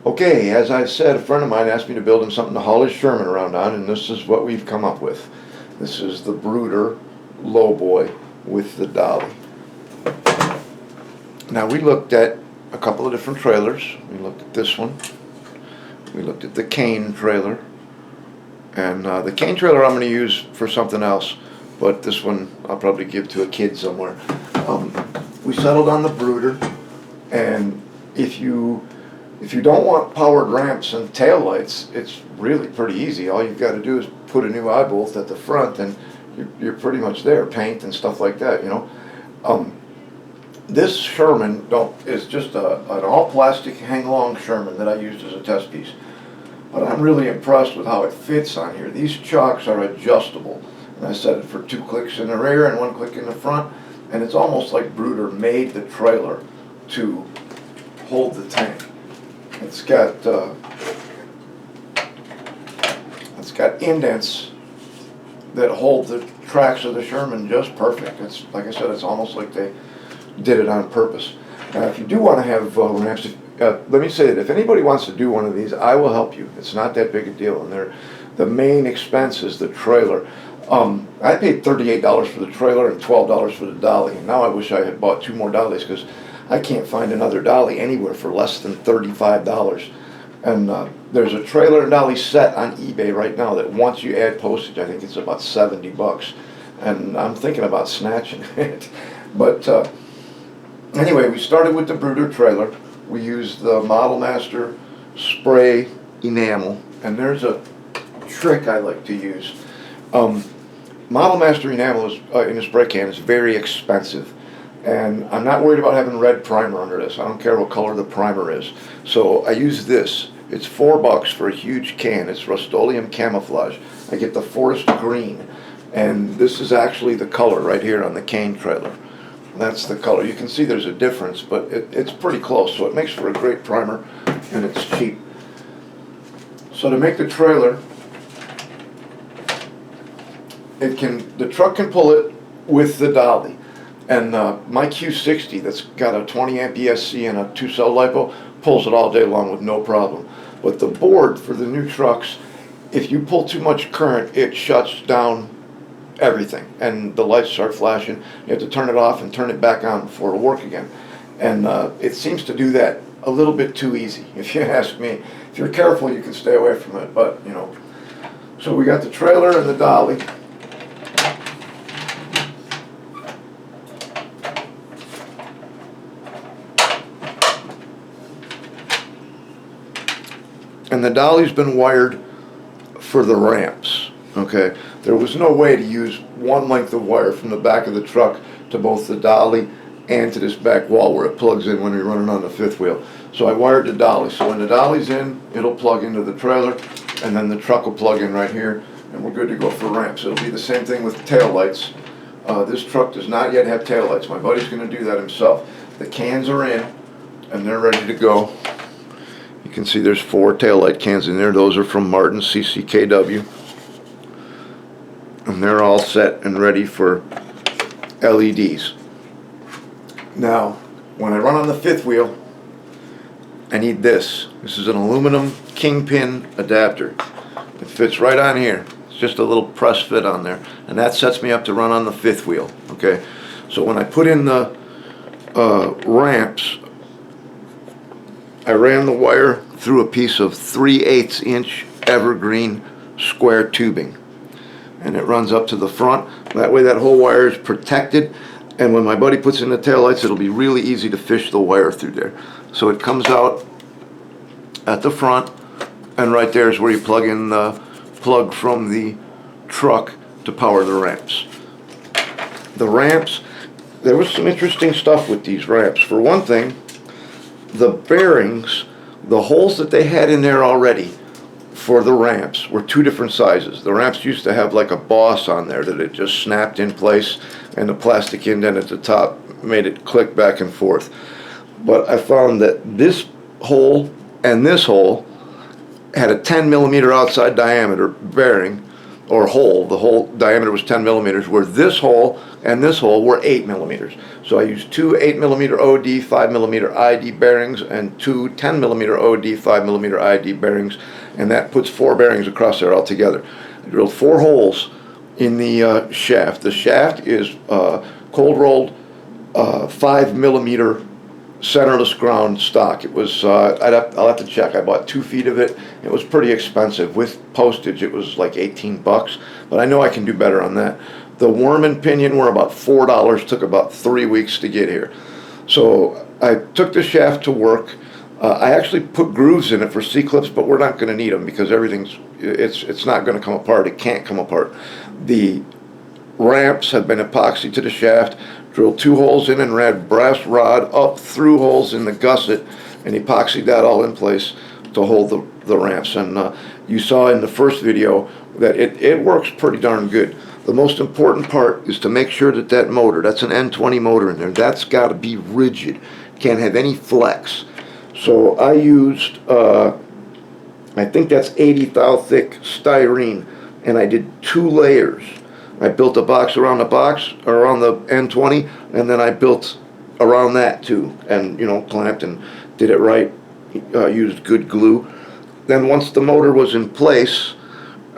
Okay, as I said, a friend of mine asked me to build him something to haul his Sherman around on, and this is what we've come up with. This is the Brooder Lowboy with the dolly. Now, we looked at a couple of different trailers. We looked at this one. We looked at the cane trailer. And the cane trailer I'm going to use for something else, but this one I'll probably give to a kid somewhere. We settled on the Brooder, and if you don't want powered ramps and tail lights, it's really pretty easy. All you've got to do is put a new eye bolt at the front, and you're pretty much there. Paint and stuff like that, you know. This Sherman is just an all-plastic hang-along Sherman that I used as a test piece. But I'm really impressed with how it fits on here. These chocks are adjustable. And I set it for 2 clicks in the rear and 1 click in the front. And it's almost like Brooder made the trailer to hold the tank. It's got indents that hold the tracks of the Sherman just perfect. It's like I said, it's almost like they did it on purpose. Now, if you do want to have ramps, let me say that if anybody wants to do one of these, I will help you. It's not that big a deal, and the main expense is the trailer. I paid $38 for the trailer and $12 for the dolly, and now I wish I had bought 2 more dollies because I can't find another dolly anywhere for less than $35. And there's a trailer and dolly set on eBay right now that once you add postage, I think it's about 70 bucks. And I'm thinking about snatching it. But anyway, we started with the Brooder trailer. We used the Model Master spray enamel, and there's a trick I like to use. Model Master enamel is, in a spray can is very expensive, and I'm not worried about having red primer under this. I don't care what color the primer is. So I use this. It's $4 for a huge can. It's Rust-Oleum camouflage. I get the forest green, and this is actually the color right here on the cane trailer. That's the color. You can see there's a difference, but it's pretty close, so it makes for a great primer, and it's cheap. So to make the trailer, the truck can pull it with the dolly, and my Q60 that's got a 20 amp ESC and a 2-cell LiPo pulls it all day long with no problem. But the board for the new trucks, if you pull too much current, it shuts down everything, and the lights start flashing. You have to turn it off and turn it back on before it'll work again. And it seems to do that a little bit too easy, if you ask me. If you're careful, you can stay away from it, but you know. So we got the trailer and the dolly. And the dolly's been wired for the ramps, okay? There was no way to use one length of wire from the back of the truck to both the dolly and to this back wall where it plugs in when you're running on the 5th wheel. So I wired the dolly. So when the dolly's in, it'll plug into the trailer, and then the truck will plug in right here, and we're good to go for ramps. It'll be the same thing with tail lights. This truck does not yet have tail lights. My buddy's going to do that himself. The cans are in, and they're ready to go. You can see there's 4 taillight cans in there. Those are from Martin CCKW. And they're all set and ready for LEDs. Now, when I run on the 5th wheel, I need this. This is an aluminum kingpin adapter. It fits right on here. It's just a little press fit on there. And that sets me up to run on the 5th wheel. Okay. So when I put in the ramps, I ran the wire through a piece of 3/8 inch evergreen square tubing, and it runs up to the front. That way that whole wire is protected, and when my buddy puts in the taillights, it'll be really easy to fish the wire through there. So it comes out at the front, and right there is where you plug in the plug from the truck to power the ramps. The ramps, there was some interesting stuff with these ramps. For one thing, the bearings, the holes that they had in there already for the ramps were 2 different sizes. The ramps used to have like a boss on there that it just snapped in place, and the plastic indent at the top made it click back and forth. But I found that this hole and this hole had a 10 millimeter outside diameter bearing or hole. The hole diameter was 10 millimeters, where this hole and this hole were 8 millimeters. So I used two 8 millimeter OD, 5 millimeter ID bearings, and two 10 millimeter OD, 5 millimeter ID bearings, and that puts 4 bearings across there altogether. I drilled 4 holes in the shaft. The shaft is cold rolled 5 millimeter centerless ground stock. It was I'll have to check. I bought 2 feet of it. It was pretty expensive. With postage it was like 18 bucks, but I know I can do better on that. The worm and pinion were about $4. Took about 3 weeks to get here. So I took the shaft to work. I actually put grooves in it for C-clips, but we're not going to need them because it's not going to come apart. It can't come apart. The ramps have been epoxied to the shaft. Drilled 2 holes in and ran brass rod up through holes in the gusset and epoxied that all in place to hold the ramps. And you saw in the first video that it works pretty darn good. The most important part is to make sure that that motor, that's an N20 motor in there, that's got to be rigid. Can't have any flex. So I used, I think that's 80 thou thick styrene, and I did 2 layers. I built a box, around the N20, and then I built around that too, and clamped and did it right. Used good glue. Then once the motor was in place,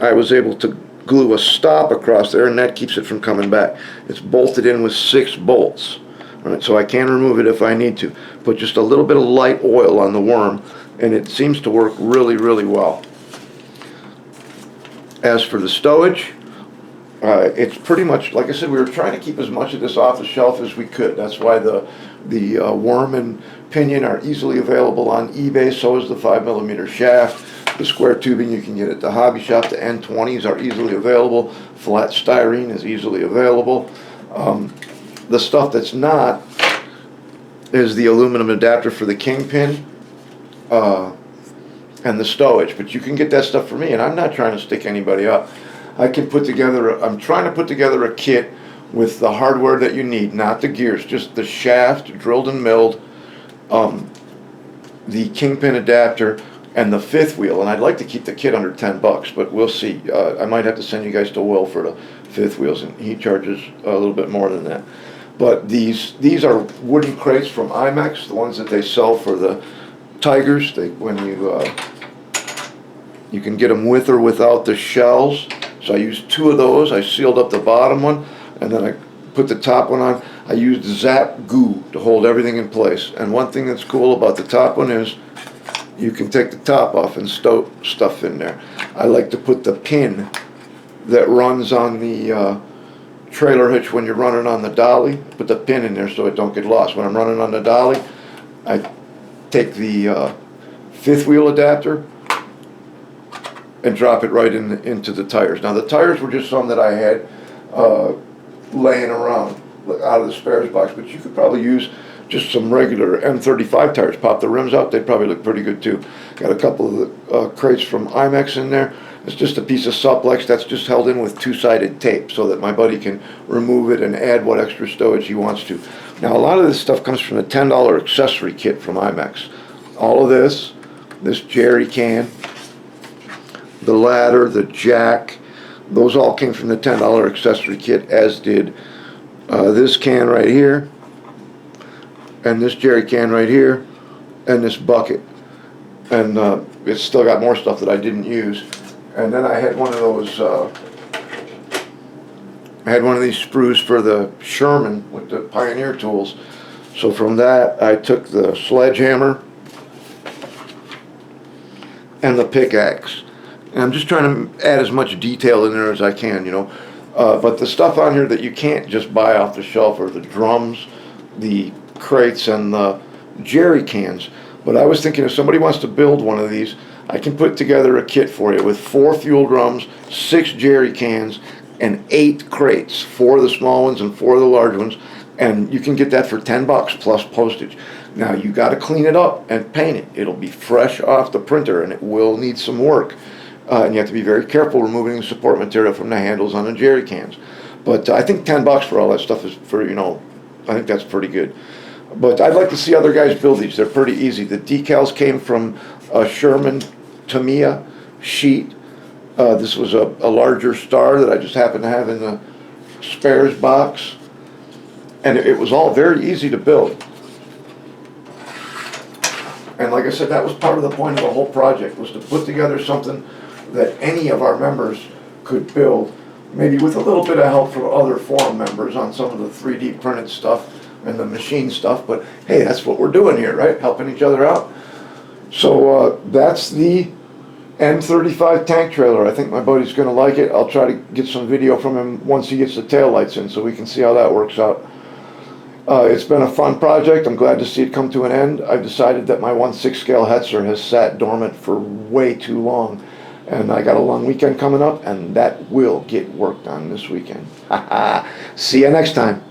I was able to glue a stop across there, and that keeps it from coming back. It's bolted in with 6 bolts. All right, so I can remove it if I need to. Put just a little bit of light oil on the worm, and it seems to work really, really well. As for the stowage, it's pretty much, like I said, we were trying to keep as much of this off the shelf as we could. That's why the worm and pinion are easily available on eBay. So is the 5 millimeter shaft. The square tubing you can get at the hobby shop. The N20s are easily available. Flat styrene is easily available. The stuff that's not is the aluminum adapter for the kingpin and the stowage. But you can get that stuff for me, and I'm not trying to stick anybody up. I can put together, I'm trying to put together a kit with the hardware that you need, not the gears, just the shaft drilled and milled, the kingpin adapter, and the 5th wheel. And I'd like to keep the kit under 10 bucks, but we'll see. I might have to send you guys to Will for the 5th wheels, and he charges a little bit more than that. But these are wooden crates from IMEX, the ones that they sell for the Tigers. When you can get them with or without the shells. So I used 2 of those. I sealed up the bottom one, and then I put the top one on. I used Zap Goo to hold everything in place. And one thing that's cool about the top one is you can take the top off and stow stuff in there. I like to put the pin that runs on the trailer hitch when you're running on the dolly, put the pin in there so it don't get lost. When I'm running on the dolly, I take the 5th wheel adapter and drop it right into the tires. Now the tires were just some that I had laying around out of the spares box, but you could probably use just some regular M-35 tires. Pop the rims out, they'd probably look pretty good too. Got a couple of the crates from IMEX in there. It's just a piece of Supplex that's just held in with 2-sided tape so that my buddy can remove it and add what extra stowage he wants to. Now a lot of this stuff comes from the $10 accessory kit from IMEX. All of this jerry can, the ladder, the jack, those all came from the $10 accessory kit, as did this can right here, and this jerry can right here, and this bucket. And it's still got more stuff that I didn't use. And then I had one of those, I had one of these sprues for the Sherman with the Pioneer tools. So from that I took the sledgehammer and the pickaxe. And I'm just trying to add as much detail in there as I can, but the stuff on here that you can't just buy off the shelf are the drums, the crates, and the jerry cans. But I was thinking if somebody wants to build one of these, I can put together a kit for you with 4 fuel drums, 6 jerry cans, and 8 crates, 4 of the small ones and 4 of the large ones, and you can get that for 10 bucks plus postage. Now you got to clean it up and paint it. It'll be fresh off the printer, and it will need some work. And you have to be very careful removing the support material from the handles on the jerry cans. But I think 10 bucks for all that stuff is for, I think that's pretty good. But I'd like to see other guys build these. They're pretty easy. The decals came from a Sherman Tamiya sheet. This was a larger star that I just happened to have in the spares box. And it was all very easy to build. And like I said, that was part of the point of the whole project, was to put together something that any of our members could build, maybe with a little bit of help from other forum members on some of the 3D printed stuff and the machine stuff, but hey, that's what we're doing here, right? Helping each other out. So that's the M-35 tank trailer. I think my buddy's gonna like it. I'll try to get some video from him once he gets the taillights in so we can see how that works out. It's been a fun project. I'm glad to see it come to an end. I've decided that my 1/6 scale Hetzer has sat dormant for way too long, and I got a long weekend coming up, and that will get worked on this weekend. See you next time.